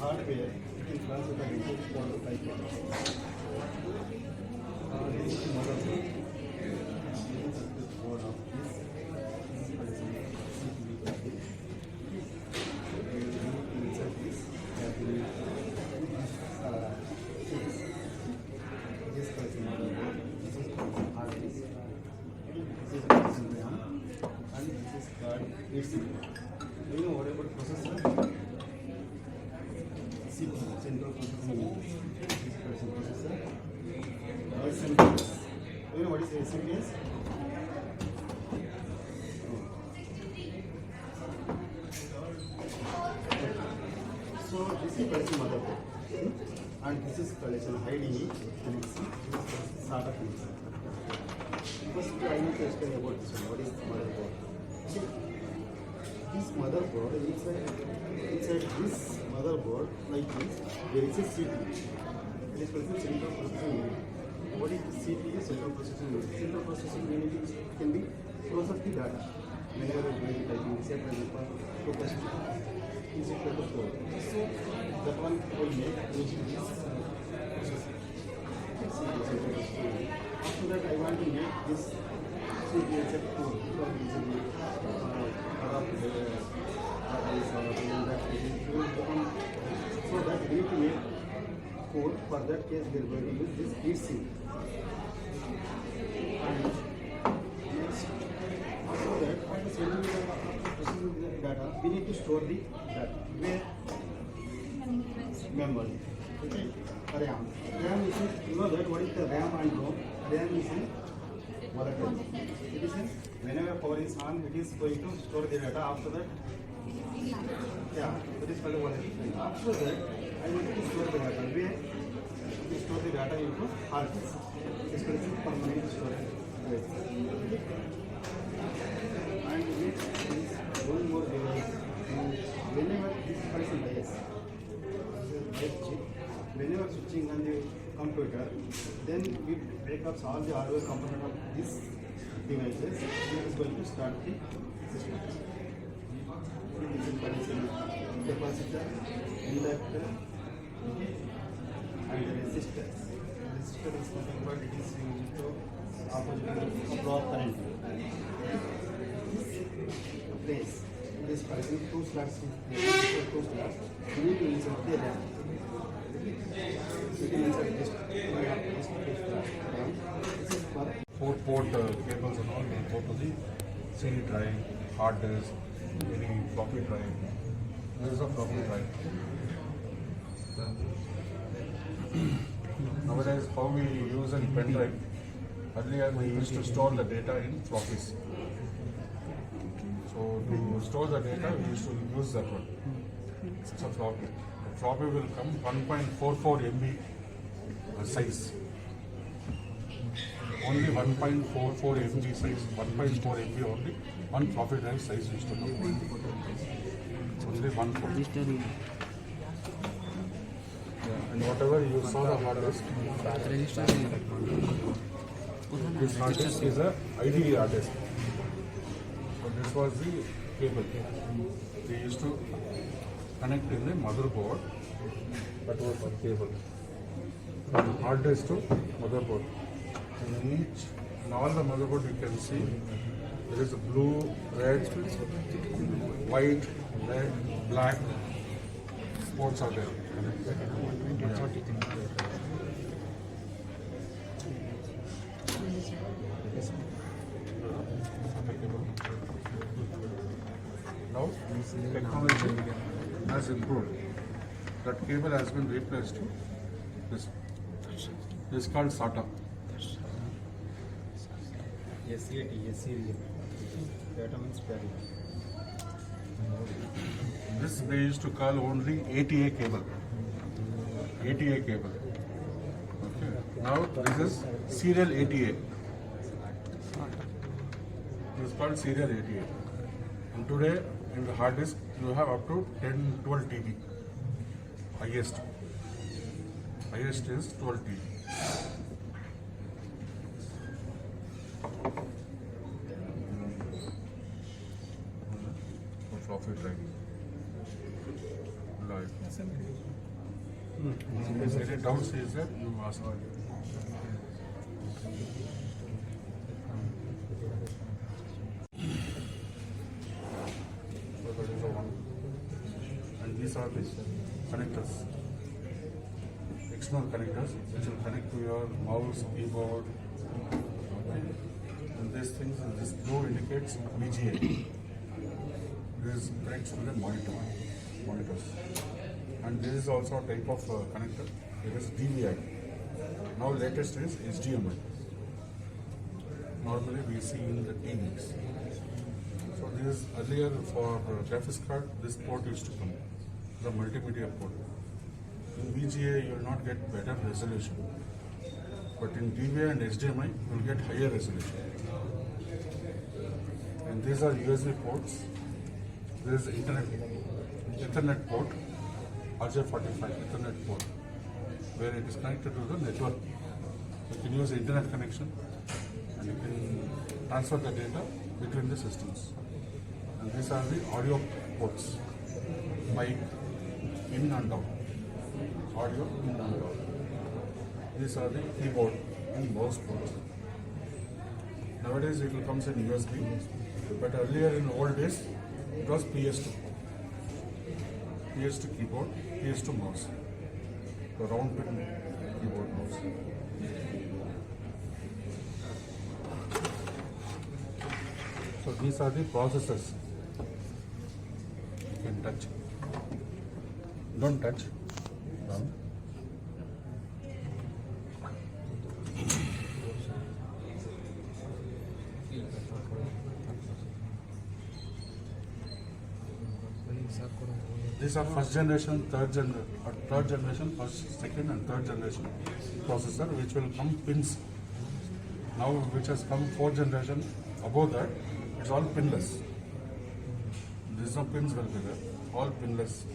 hardware, it is also the research prototype. This is the motherboard. This is the board of this. Insert this. This is motherboard. This is hard disk. This is RAM, and this is card. It's you know what about processor? CPU, central processing unit. This person processor. SMPS. You know what is SMPS? So this is person motherboard, and this is collection IDE and SATA connection. First, I need to explain about this one. What is motherboard? See, this motherboard inside this motherboard like this, there is a CPU. It is called central processing unit. What is the CPU? Central processing unit. Central processing unit can be process the data. Whenever you are typing this, to test is equal to 4. So that one will make using this processor. After that, I want to make this CPU set 4 for using so that we need to make code. For that case, we are going to use this heat sink. And next, after that, after sending the data, we need to store the data. Where? Memory. Okay. RAM. RAM is, you know that what is the RAM and ROM? RAM is volatile. It is whenever power is on, it is going to store the data. After that, yeah, it is called volatile. After that, I need to store the data. Where? To store the data into hard disk. It is called permanent storage. And next is one more device. Whenever this person dies, whenever switching on the computer, then it breaks up all the hardware component of this devices. It is going to start the system. This is connection capacitor, inductor, and the resistor. Resistor is nothing but it is used to opposite block current. This place, this person 2 slots, 2 slots. We need to insert the RAM. So you can insert this 2 slots. This is for 4-port cables and all will go to the CD drive, hard disk, any floppy drive. This is a floppy drive. Nowadays, how we use a pen drive. Earlier, we used to store the data in floppies. So to store the data, we used to use that one. It's a floppy. The floppy will come 1.44 MB size. Only 1.44 MB size, 1.4 MB only, one floppy drive size used to come. Only 1.4. And whatever you saw the hard disk, this hard disk is a IDE hard disk. So this was the cable. They used to connect in the motherboard, that was the cable. From hard disk to motherboard. In all the motherboard you can see there is a blue, red, white, red, black ports are there. Now technology has improved. That cable has been replaced to this. This is called SATA. SATA. Data means parallel. This they used to call only ATA cable. ATA cable. Okay. Now this is serial ATA. This is called serial ATA. And today in the hard disk you have up to 10-12 TB. Highest. Highest is 12 TB. Floppy drive. Like, any doubts is there, you ask. So that is the one. And these are the connectors. External connectors which will connect to your mouse, keyboard. Okay. And these things, this blue indicates VGA. This connects to the monitors. And this is also a type of connector. It is DVI. Now latest is HDMI. Normally we see in the TVs. So this is earlier for graphics card, this port used to come, the multimedia port. In VGA you will not get better resolution. But in DVI and HDMI you will get higher resolution. And these are USB ports. There is Ethernet port, RJ45 Ethernet port, where it is connected to the network. You can use internet connection and you can transfer the data between the systems. And these are the audio ports, mic in and out, audio in and out. These are the keyboard and mouse ports. Nowadays it will comes in USB, but earlier in old days it was PS2. PS2 keyboard, PS2 mouse. The round pin keyboard mouse. So these are the processors. You can touch. Don't touch. Down. These are first generation, third generation, first, second and third generation processor which will come pins. Now which has come fourth generation, above that it's all pinless. These no pins will be there, all pinless.